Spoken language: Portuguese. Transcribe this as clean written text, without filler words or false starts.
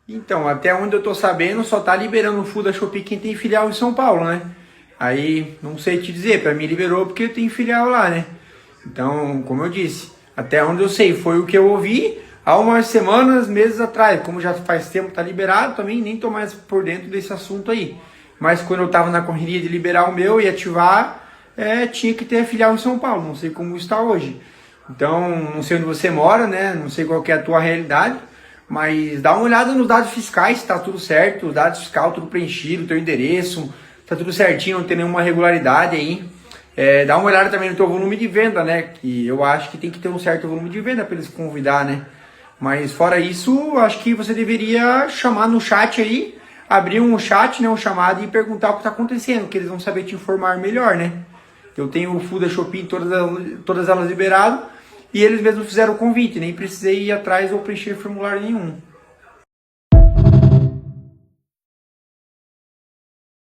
Então, até onde eu tô sabendo, só tá liberando o full da Shopee quem tem filial em São Paulo, né? Aí, não sei te dizer, pra mim liberou porque eu tenho filial lá, né? Então, como eu disse, até onde eu sei, foi o que eu ouvi há umas semanas, meses atrás. Como já faz tempo tá liberado, também nem tô mais por dentro desse assunto aí. Mas quando eu tava na correria de liberar o meu e ativar, tinha que ter a filial em São Paulo. Não sei como está hoje. Então, não sei onde você mora, né? Não sei qual que é a tua realidade. Mas dá uma olhada nos dados fiscais, se tá tudo certo, os dados fiscais tudo preenchido, teu endereço, tá tudo certinho, não tem nenhuma irregularidade aí. Dá uma olhada também no teu volume de venda, né? Que eu acho que tem que ter um certo volume de venda para eles convidar, né? Mas fora isso, acho que você deveria chamar no chat aí, abrir um chat, né, um chamado e perguntar o que está acontecendo, que eles vão saber te informar melhor, né? Eu tenho o full da Shopee, todas elas liberado, e eles mesmos fizeram o convite, nem precisei ir atrás ou preencher formulário nenhum.